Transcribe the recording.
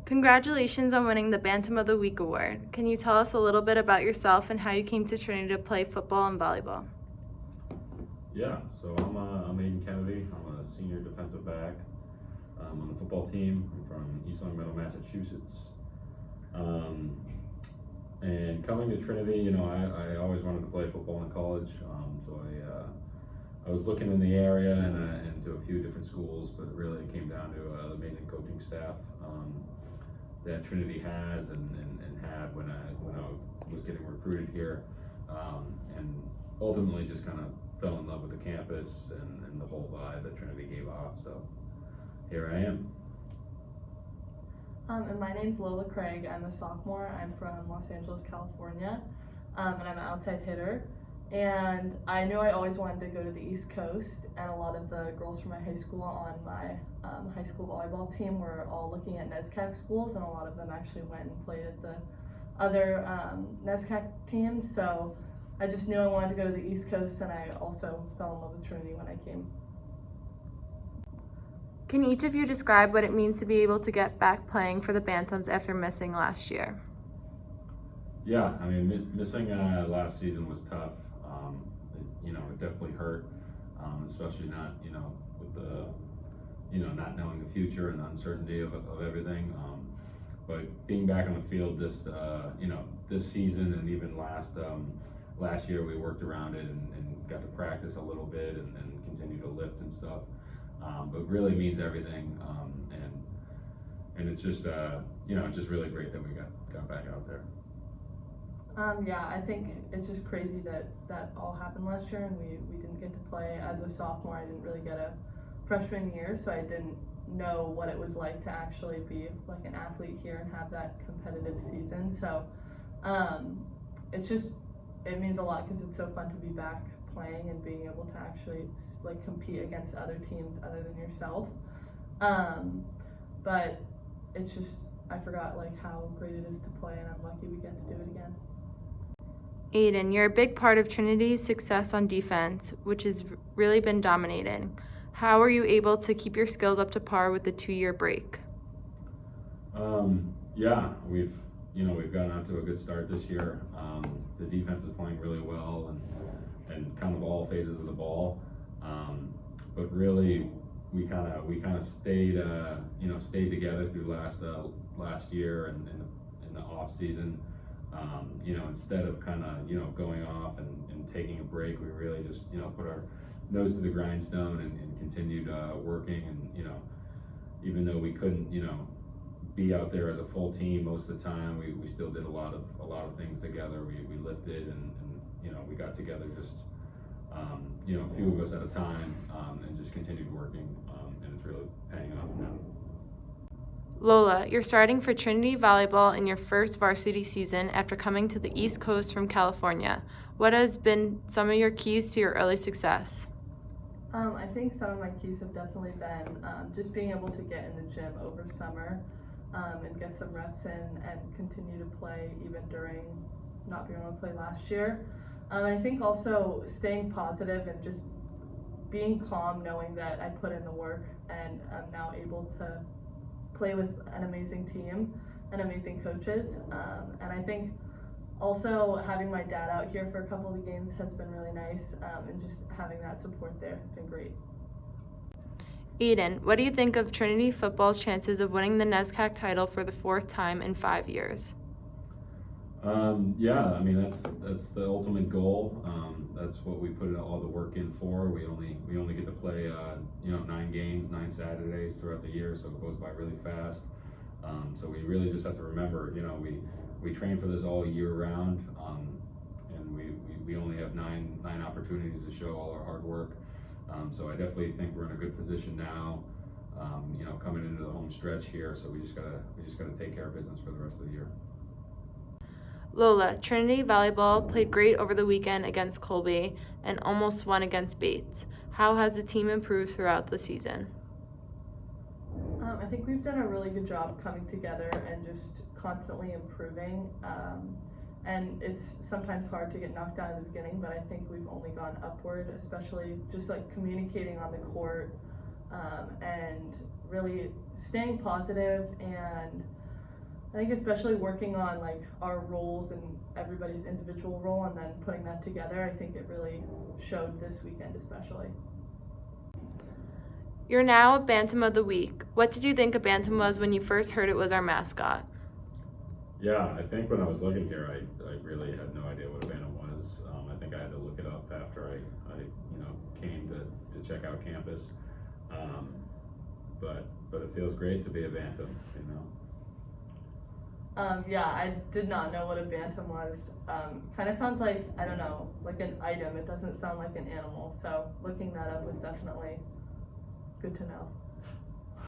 Congratulations on winning the Bantam of the Week award. Can you tell us a little bit about yourself and how you came to Trinity to play football and volleyball? Yeah, so I'm Aidan Kennedy. I'm a senior defensive back on the football team. I'm from East Long Meadow, Massachusetts. And coming to Trinity, I always wanted to play football in college. So I was looking in the area and to a few different schools, but really it came down to the amazing coaching staff that Trinity has and had when I was getting recruited here, and ultimately just kind of fell in love with the campus and the whole vibe that Trinity gave off. So here I am. And my name's Lola Craig. I'm a sophomore. I'm from Los Angeles, California, and I'm an outside hitter. And I knew I always wanted to go to the East Coast, and a lot of the girls from my high school on my high school volleyball team were all looking at NESCAC schools, and a lot of them actually went and played at the other NESCAC teams. So I just knew I wanted to go to the East Coast, and I also fell in love with Trinity when I came. Can each of you describe what it means to be able to get back playing for the Bantams after missing last year? Yeah, I mean, missing last season was tough. It definitely hurt, especially not, with the, not knowing the future and the uncertainty of everything. But being back on the field this season and even last year, we worked around it and got to practice a little bit and continue to lift and stuff. But really means everything, and it's just it's just really great that we got back out there. Yeah, I think it's just crazy that all happened last year, and we didn't get to play. As a sophomore, I didn't really get a freshman year, so I didn't know what it was like to actually be like an athlete here and have that competitive season. So it means a lot because it's so fun to be back playing and being able to actually like compete against other teams other than yourself. But it's just, I forgot like how great it is to play, and I'm lucky we get to do it again. Aidan, you're a big part of Trinity's success on defense, which has really been dominating. How are you able to keep your skills up to par with the 2-year break? Yeah, we've gotten out to a good start this year. The defense is playing really well and kind of all phases of the ball. But really, we kind of stayed together through last year and in the off season. Instead of kind of going off and taking a break, we really just put our nose to the grindstone and continued working. And even though we couldn't be out there as a full team most of the time, we still did a lot of things together. We lifted and we got together just a few of us at a time, and just continued working, and it's really paying off now. Lola, you're starting for Trinity Volleyball in your first varsity season after coming to the East Coast from California. What has been some of your keys to your early success? I think some of my keys have definitely been just being able to get in the gym over summer and get some reps in and continue to play even during not being able to play last year. I think also staying positive and just being calm, knowing that I put in the work and I'm now able to play with an amazing team and amazing coaches. And I think also having my dad out here for a couple of the games has been really nice, and just having that support there has been great. Aidan, what do you think of Trinity football's chances of winning the NESCAC title for the 4th time in 5 years? Yeah, I mean that's the ultimate goal. That's what we put all the work in for. We only get to play 9 games, 9 Saturdays throughout the year, so it goes by really fast. So we really just have to remember, we train for this all year round, and we only have nine opportunities to show all our hard work. So I definitely think we're in a good position now, coming into the home stretch here. So we just gotta take care of business for the rest of the year. Lola, Trinity Volleyball played great over the weekend against Colby and almost won against Bates. How has the team improved throughout the season? I think we've done a really good job coming together and just constantly improving. And it's sometimes hard to get knocked down in the beginning, but I think we've only gone upward, especially just like communicating on the court, and really staying positive and I think especially working on like our roles and everybody's individual role and then putting that together, I think it really showed this weekend especially. You're now a Bantam of the Week. What did you think a Bantam was when you first heard it was our mascot? Yeah, I think when I was looking here, I really had no idea what a Bantam was. I think I had to look it up after I came to check out campus. But it feels great to be a Bantam, Yeah, I did not know what a bantam was. Kind of sounds like, I don't know, like an item. It doesn't sound like an animal. So looking that up was definitely good to know.